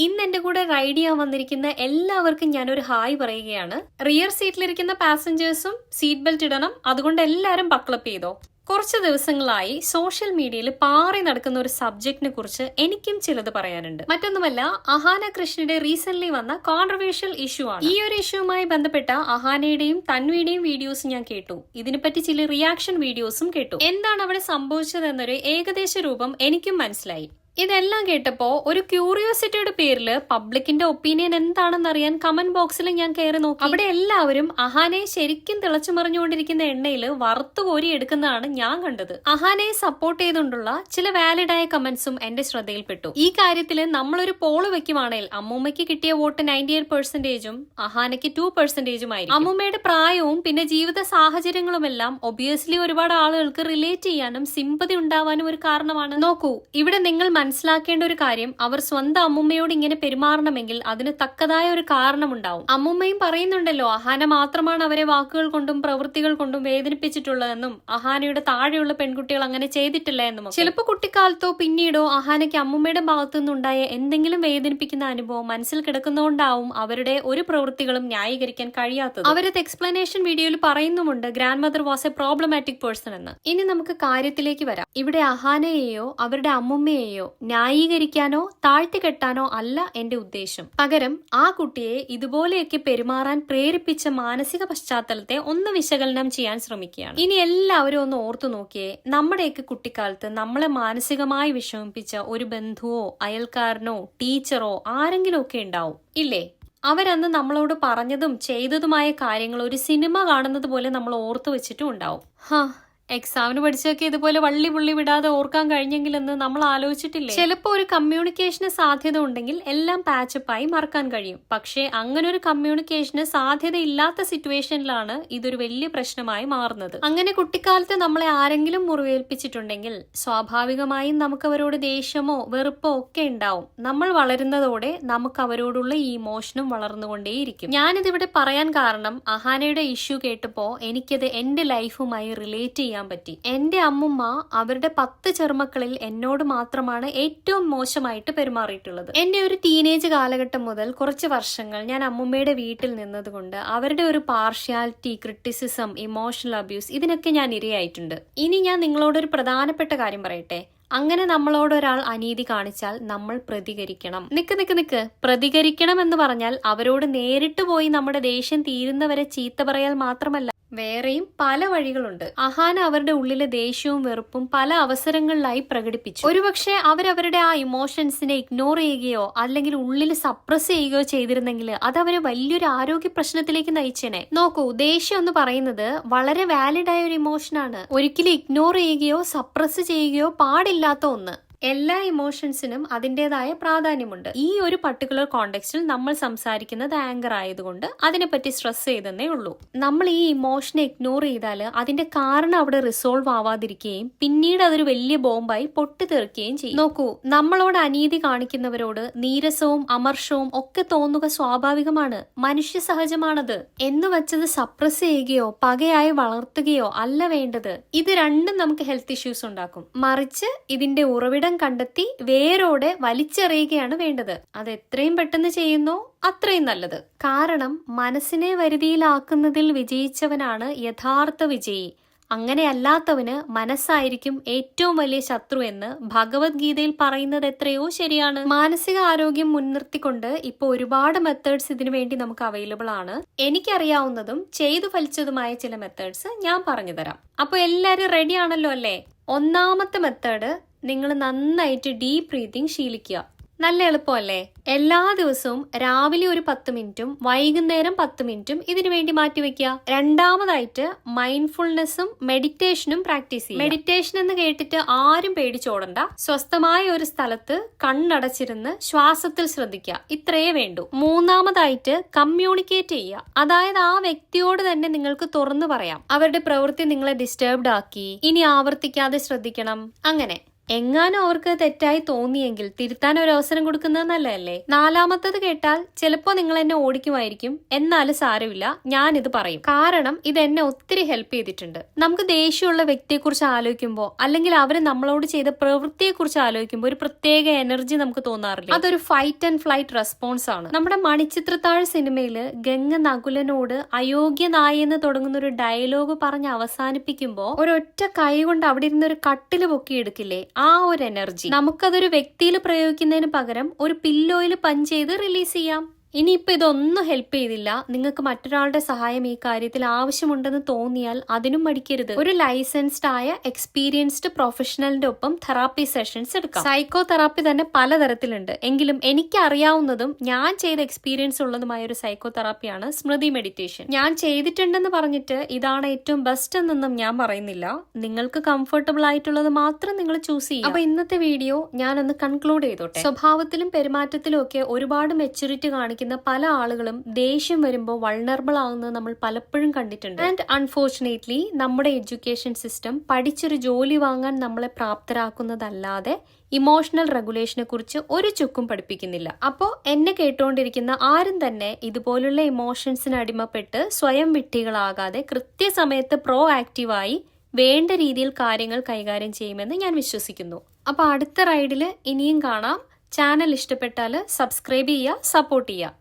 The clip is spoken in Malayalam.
ഇന്ന് എന്റെ കൂടെ റൈഡ് ചെയ്യാൻ വന്നിരിക്കുന്ന എല്ലാവർക്കും ഞാനൊരു ഹായ് പറയുകയാണ്. റിയർ സീറ്റിലിരിക്കുന്ന പാസഞ്ചേഴ്സും സീറ്റ് ബെൽറ്റ് ഇടണം, അതുകൊണ്ട് എല്ലാവരും ബക്ലപ്പ് ചെയ്തോ. കുറച്ച് ദിവസങ്ങളായി സോഷ്യൽ മീഡിയയിൽ പാറി നടക്കുന്ന ഒരു സബ്ജക്റ്റിനെ കുറിച്ച് എനിക്കും ചിലത് പറയാനുണ്ട്. മറ്റൊന്നുമല്ല, അഹാന കൃഷ്ണയുടെ റീസെന്റ് വന്ന കോൺട്രവേഴ്ഷ്യൽ ഇഷ്യൂ ആണ്. ഈ ഒരു ഇഷ്യൂവുമായി ബന്ധപ്പെട്ട അഹാനയുടെയും തൻവിയുടെയും വീഡിയോസ് ഞാൻ കേട്ടു. ഇതിനെപ്പറ്റി ചില റിയാക്ഷൻ വീഡിയോസും കേട്ടു. എന്താണ് അവിടെ സംഭവിച്ചതെന്നൊരു ഏകദേശ രൂപം എനിക്കും മനസ്സിലായി. ഇതെല്ലാം കേട്ടപ്പോ ഒരു ക്യൂരിയോസിറ്റിയുടെ പേരിൽ പബ്ലിക്കിന്റെ ഒപ്പീനിയൻ എന്താണെന്ന് അറിയാൻ കമന്റ് ബോക്സിൽ ഞാൻ കയറി നോക്കി. അവിടെ എല്ലാവരും അഹാനയെ ശരിക്കും തിളച്ചു മറിഞ്ഞുകൊണ്ടിരിക്കുന്ന എണ്ണയിൽ വറുത്തു കോരി എടുക്കുന്നതാണ് ഞാൻ കണ്ടത്. അഹാനയെ സപ്പോർട്ട് ചെയ്തുകൊണ്ടുള്ള ചില വാലിഡായ കമന്റ്സും എന്റെ ശ്രദ്ധയിൽപ്പെട്ടു. ഈ കാര്യത്തിൽ നമ്മളൊരു പോള് വെക്കുവാണെങ്കിൽ അമ്മൂമ്മയ്ക്ക് കിട്ടിയ വോട്ട് 98%, അഹാനയ്ക്ക് 2% ആയിരിക്കും. അമ്മൂമ്മയുടെ പ്രായവും പിന്നെ ജീവിത സാഹചര്യങ്ങളുമെല്ലാം ഒബിയസ്ലി ഒരുപാട് ആളുകൾക്ക് റിലേറ്റ് ചെയ്യാനും സിമ്പതി ഉണ്ടാവാനും ഒരു കാരണമാണ്. നോക്കൂ, ഇവിടെ നിങ്ങൾ മനസ്സിലാക്കേണ്ട ഒരു കാര്യം, അവർ സ്വന്തം അമ്മുമ്മയോട് ഇങ്ങനെ പെരുമാറണമെങ്കിൽ അതിന് തക്കതായ ഒരു കാരണമുണ്ടാവും. അമ്മുമ്മയും പറയുന്നുണ്ടല്ലോ, അഹാന മാത്രമാണ് അവരെ വാക്കുകൾ കൊണ്ടും പ്രവൃത്തികൾ കൊണ്ടും വേദനിപ്പിച്ചിട്ടുള്ളതെന്നും അഹാനയുടെ താഴെയുള്ള പെൺകുട്ടികൾ അങ്ങനെ ചെയ്തിട്ടില്ല എന്നും. ചിലപ്പോൾ കുട്ടിക്കാലത്തോ പിന്നീടോ അഹാനയ്ക്ക് അമ്മുമ്മയുടെ ഭാഗത്തുനിന്നുണ്ടായ എന്തെങ്കിലും വേദനിപ്പിക്കുന്ന അനുഭവം മനസ്സിൽ കിടക്കുന്നതുകൊണ്ടാവും അവരുടെ ഒരു പ്രവൃത്തികളും ന്യായീകരിക്കാൻ കഴിയാത്തത്. അവരത് എക്സ്പ്ലനേഷൻ വീഡിയോയിൽ പറയുന്നുമുണ്ട്, grandmother was a problematic person എന്ന്. ഇനി നമുക്ക് കാര്യത്തിലേക്ക് വരാം. ഇവിടെ അഹാനയെയോ അവരുടെ അമ്മുമ്മയെയോ ന്യായീകരിക്കാനോ താഴ്ത്തിക്കെട്ടാനോ അല്ല എന്റെ ഉദ്ദേശം. പകരം ആ കുട്ടിയെ ഇതുപോലെയൊക്കെ പെരുമാറാൻ പ്രേരിപ്പിച്ച മാനസിക പശ്ചാത്തലത്തെ ഒന്ന് വിശകലനം ചെയ്യാൻ ശ്രമിക്കുകയാണ്. ഇനി എല്ലാവരും ഒന്ന് ഓർത്തു നോക്കിയേ, നമ്മുടെയൊക്കെ കുട്ടിക്കാലത്ത് നമ്മളെ മാനസികമായി വിഷമിപ്പിച്ച ഒരു ബന്ധുവോ അയൽക്കാരനോ ടീച്ചറോ ആരെങ്കിലും ഒക്കെ ഉണ്ടാവും, ഇല്ലേ? അവരന്ന് നമ്മളോട് പറഞ്ഞതും ചെയ്തതുമായ കാര്യങ്ങൾ ഒരു സിനിമ കാണുന്നത് പോലെ നമ്മൾ ഓർത്തു വെച്ചിട്ടും ഉണ്ടാവും. എക്സാമിന് പഠിച്ചൊക്കെ ഇതുപോലെ വള്ളി പുള്ളി വിടാതെ ഓർക്കാൻ കഴിഞ്ഞെങ്കിലെന്ന് നമ്മൾ ആലോചിച്ചിട്ടില്ലേ? ചിലപ്പോൾ ഒരു കമ്മ്യൂണിക്കേഷന് സാധ്യത ഉണ്ടെങ്കിൽ എല്ലാം പാച്ചപ്പായി മറക്കാൻ കഴിയും. പക്ഷേ അങ്ങനെ ഒരു കമ്മ്യൂണിക്കേഷന് സാധ്യത ഇല്ലാത്ത സിറ്റുവേഷനിലാണ് ഇതൊരു വലിയ പ്രശ്നമായി മാറുന്നത്. അങ്ങനെ കുട്ടിക്കാലത്ത് നമ്മളെ ആരെങ്കിലും മുറിവേൽപ്പിച്ചിട്ടുണ്ടെങ്കിൽ സ്വാഭാവികമായും നമുക്ക് അവരോട് ദേഷ്യമോ വെറുപ്പോ ഒക്കെ ഉണ്ടാവും. നമ്മൾ വളരുന്നതോടെ നമുക്ക് അവരോടുള്ള ഈ ഇമോഷനും വളർന്നുകൊണ്ടേയിരിക്കും. ഞാനിതിവിടെ പറയാൻ കാരണം, അഹാനയുടെ ഇഷ്യൂ കേട്ടപ്പോ എനിക്കത് എന്റെ ലൈഫുമായി റിലേറ്റ് ചെയ്യാൻ പറ്റി. എന്റെ അമ്മുമ്മ അവരുടെ 10 ചെറുമക്കളിൽ എന്നോട് മാത്രമാണ് ഏറ്റവും മോശമായിട്ട് പെരുമാറിയിട്ടുള്ളത്. എന്റെ ഒരു ടീനേജ് കാലഘട്ടം മുതൽ കുറച്ച് വർഷങ്ങൾ ഞാൻ അമ്മുമ്മയുടെ വീട്ടിൽ നിന്നതുകൊണ്ട് അവരുടെ ഒരു പാർഷ്യാലിറ്റി, ക്രിറ്റിസിസം, ഇമോഷണൽ അബ്യൂസ് ഇതിനൊക്കെ ഞാൻ ഇരയായിട്ടുണ്ട്. ഇനി ഞാൻ നിങ്ങളോടൊരു പ്രധാനപ്പെട്ട കാര്യം പറയട്ടെ. അങ്ങനെ നമ്മളോട് ഒരാൾ അനീതി കാണിച്ചാൽ നമ്മൾ പ്രതികരിക്കണം. നിക്ക് പ്രതികരിക്കണം എന്ന് പറഞ്ഞാൽ അവരോട് നേരിട്ട് പോയി നമ്മുടെ ദേഷ്യം തീരുന്നവരെ ചീത്ത പറയാൽ മാത്രമല്ല, വേറെയും പല വഴികളുണ്ട്. അഹാന അവരുടെ ഉള്ളിലെ ദേഷ്യവും വെറുപ്പും പല അവസരങ്ങളിലായി പ്രകടിപ്പിച്ചു. ഒരുപക്ഷെ അവരവരുടെ ആ ഇമോഷൻസിനെ ഇഗ്നോർ ചെയ്യുകയോ അല്ലെങ്കിൽ ഉള്ളിൽ സപ്രസ് ചെയ്യുകയോ ചെയ്തിരുന്നെങ്കിൽ അത് അവരെ വലിയൊരു ആരോഗ്യ പ്രശ്നത്തിലേക്ക് നയിച്ചേനെ. നോക്കൂ, ദേഷ്യം എന്ന് പറയുന്നത് വളരെ വാലിഡ് ആയ ഒരു ഇമോഷനാണ്. ഒരിക്കലും ഇഗ്നോർ ചെയ്യുകയോ സപ്രസ് ചെയ്യുകയോ പാടില്ലാത്ത ഒന്ന്. എല്ലാ ഇമോഷൻസിനും അതിൻ്റെതായ പ്രാധാന്യമുണ്ട്. ഈ ഒരു പർട്ടിക്കുലർ കോണ്ടെക്സ്റ്റിൽ നമ്മൾ സംസാരിക്കുന്നത് ആങ്കർ ആയതുകൊണ്ട് അതിനെപ്പറ്റി സ്ട്രെസ് ചെയ്തെന്നേ ഉള്ളൂ. നമ്മൾ ഈ ഇമോഷനെ ഇഗ്നോർ ചെയ്താൽ അതിന്റെ കാരണം അവിടെ റിസോൾവ് ആവാതിരിക്കുകയും പിന്നീട് അതൊരു വലിയ ബോംബായി പൊട്ടിത്തെറിക്കുകയും ചെയ്യും. നോക്കൂ, നമ്മളോട് അനീതി കാണിക്കുന്നവരോട് നീരസവും അമർഷവും ഒക്കെ തോന്നുക സ്വാഭാവികമാണ്, മനുഷ്യ സഹജമാണത്. എന്ന് വെച്ചത് സപ്രസ് ചെയ്യുകയോ പകയായി വളർത്തുകയോ അല്ല വേണ്ടത്. ഇത് രണ്ടും നമുക്ക് ഹെൽത്ത് ഇഷ്യൂസ് ഉണ്ടാക്കും. മറിച്ച് ഇതിന്റെ ഉറവിടം കണ്ടെത്തി വേരോടെ വലിച്ചെറിയുകയാണ് വേണ്ടത്. അത് എത്രയും പെട്ടെന്ന് ചെയ്യുന്നോ അത്രയും നല്ലത്. കാരണം മനസ്സിനെ വരുതിയിലാക്കുന്നതിൽ വിജയിച്ചവനാണ് യഥാർത്ഥ വിജയി. അങ്ങനെയല്ലാത്തവന് മനസ്സായിരിക്കും ഏറ്റവും വലിയ ശത്രു എന്ന് ഭഗവത്ഗീതയിൽ പറയുന്നത് എത്രയോ ശരിയാണ്. മാനസിക ആരോഗ്യം മുൻനിർത്തിക്കൊണ്ട് ഇപ്പൊ ഒരുപാട് മെത്തേഡ്സ് ഇതിനു വേണ്ടി നമുക്ക് അവൈലബിൾ ആണ്. എനിക്കറിയാവുന്നതും ചെയ്തു ഫലിച്ചതുമായ ചില മെത്തേഡ്സ് ഞാൻ പറഞ്ഞു തരാം. അപ്പൊ എല്ലാരും റെഡി ആണല്ലോ അല്ലേ? ഒന്നാമത്തെ മെത്തേഡ്, നിങ്ങൾ നന്നായിട്ട് ഡീപ് ബ്രീതിങ് ശീലിക്കുക. നല്ല എളുപ്പമല്ലേ? എല്ലാ ദിവസവും രാവിലെ ഒരു 10 മിനിറ്റും വൈകുന്നേരം 10 മിനിറ്റും ഇതിനു വേണ്ടി മാറ്റിവെക്കുക. രണ്ടാമതായിട്ട് മൈൻഡ്ഫുൾനെസ്സും മെഡിറ്റേഷനും പ്രാക്ടീസ് ചെയ്യുക. മെഡിറ്റേഷൻ എന്ന് കേട്ടിട്ട് ആരും പേടിച്ചോടണ്ട. സ്വസ്ഥമായ ഒരു സ്ഥലത്ത് കണ്ണടച്ചിരുന്ന് ശ്വാസത്തിൽ ശ്രദ്ധിക്കുക. ഇത്രയേ വേണ്ടൂ. മൂന്നാമതായിട്ട് കമ്മ്യൂണിക്കേറ്റ് ചെയ്യുക. അതായത് ആ വ്യക്തിയോട് തന്നെ നിങ്ങൾക്ക് തുറന്നു പറയാം. അവരുടെ പ്രവൃത്തി നിങ്ങളെ ഡിസ്റ്റർബ്ഡ് ആക്കി, ഇനി ആവർത്തിക്കാതെ ശ്രദ്ധിക്കണം, അങ്ങനെ. എങ്ങാനും അവർക്ക് തെറ്റായി തോന്നിയെങ്കിൽ തിരുത്താൻ ഒരു അവസരം കൊടുക്കുന്നത് നല്ലതല്ലേ? നാലാമത്തത് കേട്ടാൽ ചിലപ്പോ നിങ്ങൾ എന്നെ ഓടിക്കുമായിരിക്കും, എന്നാലും സാരമില്ല, ഞാനിത് പറയും. കാരണം ഇത് എന്നെ ഒത്തിരി ഹെൽപ്പ് ചെയ്തിട്ടുണ്ട്. നമുക്ക് ദേഷ്യമുള്ള വ്യക്തിയെക്കുറിച്ച് ആലോചിക്കുമ്പോൾ അല്ലെങ്കിൽ അവര് നമ്മളോട് ചെയ്ത പ്രവൃത്തിയെക്കുറിച്ച് ആലോചിക്കുമ്പോൾ ഒരു പ്രത്യേക എനർജി നമുക്ക് തോന്നാറില്ല. അതൊരു ഫൈറ്റ് ആൻഡ് ഫ്ലൈറ്റ് റെസ്പോൺസ് ആണ്. നമ്മുടെ മണിച്ചിത്രത്താഴ് സിനിമയില് ഗംഗ നകുലനോട് അയോഗ്യ നായ എന്ന് തുടങ്ങുന്ന ഒരു ഡയലോഗ് പറഞ്ഞ് അവസാനിപ്പിക്കുമ്പോൾ ഒരൊറ്റ കൈ കൊണ്ട് അവിടെ ഇരുന്ന് ഒരു കട്ടില് പൊക്കിയെടുക്കില്ലേ, ആ ഒരു എനർജി നമുക്കതൊരു വ്യക്തിയിൽ പ്രയോഗിക്കുന്നതിന് പകരം ഒരു പില്ലോയിൽ പഞ്ച് ചെയ്ത് റിലീസ് ചെയ്യാം. ഇനിയിപ്പോൾ ഇതൊന്നും ഹെൽപ്പ് ചെയ്തില്ല, നിങ്ങൾക്ക് മറ്റൊരാളുടെ സഹായം ഈ കാര്യത്തിൽ ആവശ്യമുണ്ടെന്ന് തോന്നിയാൽ അതിനും മടിക്കരുത്. ഒരു ലൈസൻസ്ഡ് ആയ എക്സ്പീരിയൻസ്ഡ് പ്രൊഫഷണലിന്റെ ഒപ്പം തെറാപ്പി സെഷൻസ് എടുക്കാം. സൈക്കോ തെറാപ്പി തന്നെ പലതരത്തിലുണ്ട്. എങ്കിലും എനിക്ക് അറിയാവുന്നതും ഞാൻ ചെയ്ത എക്സ്പീരിയൻസ് ഉള്ളതുമായ ഒരു സൈക്കോ തെറാപ്പിയാണ് സ്മൃതി മെഡിറ്റേഷൻ. ഞാൻ ചെയ്തിട്ടുണ്ടെന്ന് പറഞ്ഞിട്ട് ഇതാണ് ഏറ്റവും ബെസ്റ്റ് എന്നൊന്നും ഞാൻ പറയുന്നില്ല. നിങ്ങൾക്ക് കംഫർട്ടബിൾ ആയിട്ടുള്ളത് മാത്രം നിങ്ങൾ ചൂസ് ചെയ്യുക. അപ്പൊ ഇന്നത്തെ വീഡിയോ ഞാനൊന്ന് കൺക്ലൂഡ് ചെയ്തോട്ടെ. സ്വഭാവത്തിലും പെരുമാറ്റത്തിലും ഒക്കെ ഒരുപാട് മെച്യൂരിറ്റി കാണിക്കും പല ആളുകളും ദേഷ്യം വരുമ്പോൾ വൾണറബിൾ ആവുന്നത് നമ്മൾ പലപ്പോഴും കണ്ടിട്ടുണ്ട്. ആൻഡ് അൺഫോർച്ചുനേറ്റ്ലി നമ്മുടെ എഡ്യൂക്കേഷൻ സിസ്റ്റം പഠിച്ചൊരു ജോലി വാങ്ങാൻ നമ്മളെ പ്രാപ്തരാക്കുന്നതല്ലാതെ ഇമോഷണൽ റെഗുലേഷനെ കുറിച്ച് ഒരു ചുക്കും പഠിപ്പിക്കുന്നില്ല. അപ്പോൾ എന്നെ കേട്ടുകൊണ്ടിരിക്കുന്ന ആരും തന്നെ ഇതുപോലുള്ള ഇമോഷൻസിന് അടിമപ്പെട്ട് സ്വയം വിഡ്ഢികളാകാതെ കൃത്യസമയത്ത് പ്രോ ആക്റ്റീവായി വേണ്ട രീതിയിൽ കാര്യങ്ങൾ കൈകാര്യം ചെയ്യുമെന്ന് ഞാൻ വിശ്വസിക്കുന്നു. അപ്പോൾ അടുത്ത റൈഡിൽ ഇനിയും കാണാം. ചാനൽ ഇഷ്ടപ്പെട്ടാൽ സബ്സ്ക്രൈബ് ചെയ്യുക, സപ്പോർട്ട് ചെയ്യുക.